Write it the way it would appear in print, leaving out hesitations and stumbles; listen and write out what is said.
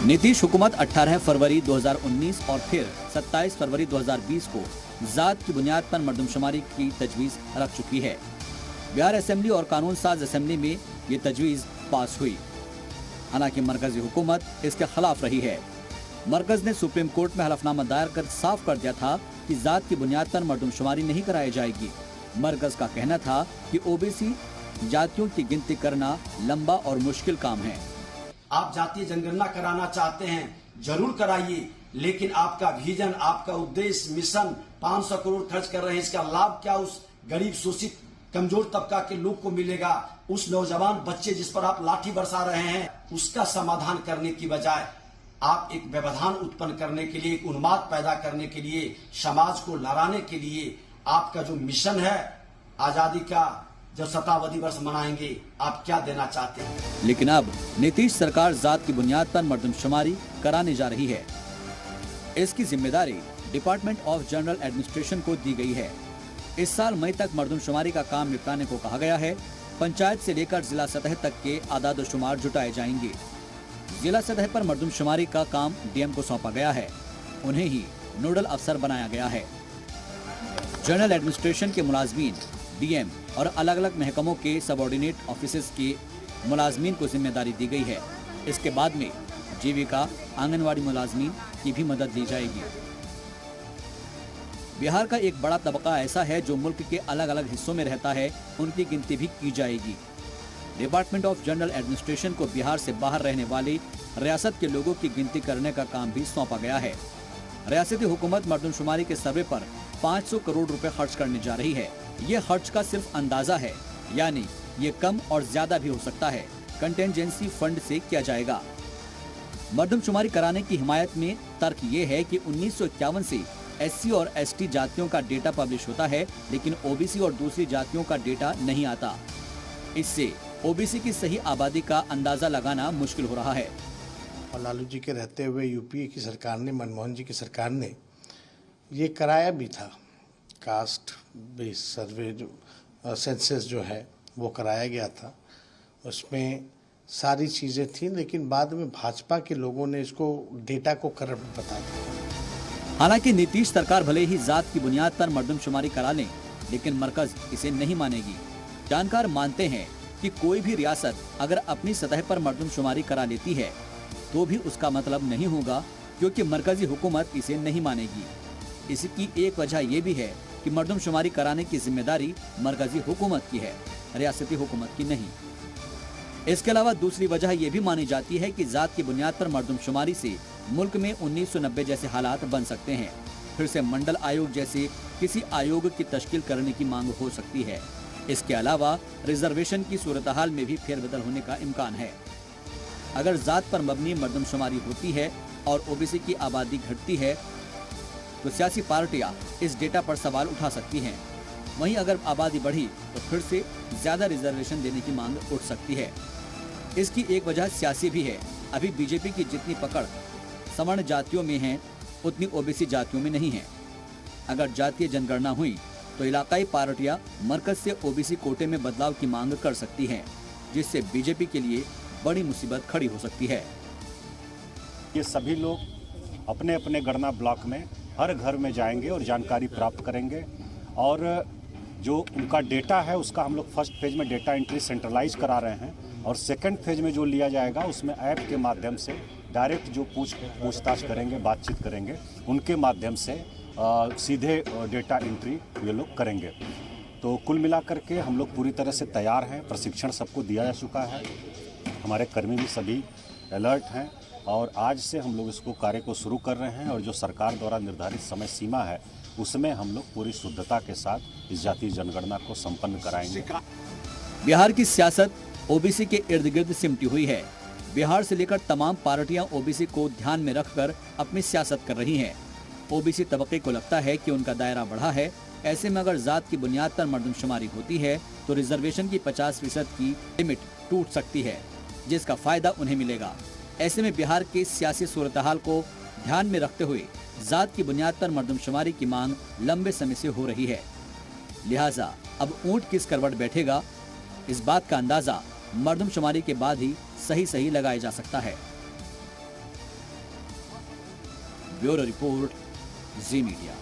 नीतीश हुकूमत 18 फरवरी 2019 और फिर 27 फरवरी 2020 को जात की बुनियाद पर मर्दमशुमारी की तजवीज़ रख चुकी है। बिहार असेंबली और कानून साज असेंबली में ये तजवीज़ पास हुई। हालांकि मरकजी हुकूमत इसके खिलाफ रही है। मरकज ने सुप्रीम कोर्ट में हलफनामा दायर कर साफ कर दिया था कि जात की बुनियाद पर मर्दमशुमारी नहीं कराई जाएगी। मरकज का कहना था कि ओबीसी जातियों की गिनती करना लंबा और मुश्किल काम है। आप जातीय जनगणना कराना चाहते हैं, जरूर कराइए, लेकिन आपका विजन, आपका उद्देश्य, मिशन 500 करोड़ खर्च कर रहे हैं, इसका लाभ क्या उस गरीब, शोषित, कमजोर तबका के लोग को मिलेगा? उस नौजवान बच्चे जिस पर आप लाठी बरसा रहे हैं, उसका समाधान करने की बजाय आप एक व्यवधान उत्पन्न करने के लिए, एक उन्माद पैदा करने के लिए, समाज को लड़ाने के लिए आपका जो मिशन है, आजादी का जब शताब्दी वर्ष मनाएंगे, आप क्या देना चाहते हैं? लेकिन अब नीतीश सरकार जात की बुनियाद पर मर्दमशुमारी कराने जा रही है। इसकी जिम्मेदारी डिपार्टमेंट ऑफ जनरल एडमिनिस्ट्रेशन को दी गई है। इस साल मई तक मर्दमशुमारी का काम निपटाने को कहा गया है। पंचायत से लेकर जिला सतह तक के आदाद शुमार जुटाए जाएंगे। जिला सतह पर मर्दमशुमारी का काम डीएम को सौंपा गया है। उन्हें ही नोडल अफसर बनाया गया है। जनरल एडमिनिस्ट्रेशन के मुलाजमीन, डीएम और अलग अलग महकमों के सबऑर्डिनेट ऑफिसर्स के मुलाजमीन को जिम्मेदारी दी गई है। इसके बाद में जीविका, आंगनवाड़ी मुलाजमीन की भी मदद ली जाएगी। बिहार का एक बड़ा तबका ऐसा है जो मुल्क के अलग अलग हिस्सों में रहता है, उनकी गिनती भी की जाएगी। डिपार्टमेंट ऑफ जनरल एडमिनिस्ट्रेशन को बिहार से बाहर रहने वाली रियासत के लोगों की गिनती करने का काम भी सौंपा गया है। रियासती हुकूमत मर्दमशुमारी के सर्वे पर 500 करोड़ रुपए खर्च करने जा रही है। ये खर्च का सिर्फ अंदाजा है, यानी ये कम और ज्यादा भी हो सकता है। कंटेंजेंसी फंड से किया जाएगा। मर्दमशुमारी कराने की हिमायत में तर्क ये है कि 1951 से एससी और एसटी जातियों का डेटा पब्लिश होता है, लेकिन ओबीसी और दूसरी जातियों का डेटा नहीं आता। इससे ओबीसी की सही आबादी का अंदाजा लगाना मुश्किल हो रहा है। और लालू जी के रहते हुए यूपीए की सरकार ने, मनमोहन जी की सरकार ने ये कराया भी था। कास्ट बेस सर्वे जो सेंसस जो है वो कराया गया था। उसमें सारी चीज़ें थी, लेकिन बाद में भाजपा के लोगों ने इसको डेटा को करप्ट बता दिया। हालांकि नीतीश सरकार भले ही जात की बुनियाद पर मर्दमशुमारी करा लें, लेकिन मरकज इसे नहीं मानेगी। जानकार मानते हैं कि कोई भी रियासत अगर अपनी सतह पर मर्दमशुमारी करा लेती है तो भी उसका मतलब नहीं होगा, क्योंकि मरकजी हुकूमत इसे नहीं मानेगी। इसकी एक वजह यह भी है कि मर्दमशुमारी कराने की जिम्मेदारी मरकजी हुकूमत की है, रियासती हुकूमत की नहीं। इसके अलावा दूसरी वजह यह भी मानी जाती है कि जात की बुनियाद पर मर्दमशुमारी से मुल्क में 1990 जैसे हालात बन सकते हैं। फिर से मंडल आयोग जैसे किसी आयोग की तश्कील करने की मांग हो सकती है। इसके अलावा रिजर्वेशन की सूरत-हाल में भी फेरबदल होने का इम्कान है। अगर जात पर मबनी मर्दमशुमारी होती है और ओबीसी की आबादी घटती है तो सियासी पार्टियां इस डेटा पर सवाल उठा सकती हैं। वहीं अगर आबादी बढ़ी तो फिर से ज्यादा रिजर्वेशन देने की मांग उठ सकती है। इसकी एक वजह सियासी भी है। अभी बीजेपी की जितनी पकड़ सवर्ण जातियों में है, उतनी ओबीसी जातियों में नहीं है। अगर जातीय जनगणना हुई तो इलाकाई पार्टियां मरकज से ओबीसी कोटे में बदलाव की मांग कर सकती हैं, जिससे बीजेपी के लिए बड़ी मुसीबत खड़ी हो सकती है। ये सभी लोग अपने अपने गणना ब्लॉक में हर घर में जाएंगे और जानकारी प्राप्त करेंगे, और जो उनका डेटा है उसका हम लोग फर्स्ट फेज में डेटा एंट्री सेंट्रलाइज करा रहे हैं, और सेकंड फेज में जो लिया जाएगा उसमें ऐप के माध्यम से डायरेक्ट जो पूछताछ करेंगे, बातचीत करेंगे, उनके माध्यम से सीधे डेटा एंट्री ये लोग करेंगे। तो कुल मिलाकर के हम लोग पूरी तरह से तैयार हैं। प्रशिक्षण सबको दिया जा चुका है। हमारे कर्मी भी सभी अलर्ट हैं, और आज से हम लोग इसको कार्य को शुरू कर रहे हैं, और जो सरकार द्वारा निर्धारित समय सीमा है उसमें हम लोग पूरी शुद्धता के साथ इस जातीय जनगणना को संपन्न कराएंगे। बिहार की सियासत ओबीसी के इर्द गिर्द सिमटी हुई है। बिहार से लेकर तमाम पार्टियां ओबीसी को ध्यान में रखकर अपनी सियासत कर रही हैं। ओबीसी तबके को लगता है कि उनका दायरा बढ़ा है। ऐसे में अगर जात की बुनियाद पर मर्दमशुमारी होती है तो रिजर्वेशन की 50% की लिमिट टूट सकती है, जिसका फायदा उन्हें मिलेगा। ऐसे में बिहार के सियासी सूरत-हाल को ध्यान में रखते हुए जात की बुनियाद पर मर्दमशुमारी की मांग लंबे समय से हो रही है। लिहाजा अब ऊंट किस करवट बैठेगा, इस बात का अंदाजा मर्दमशुमारी के बाद ही सही लगाया जा सकता है। ब्यूरो रिपोर्ट, जी मीडिया।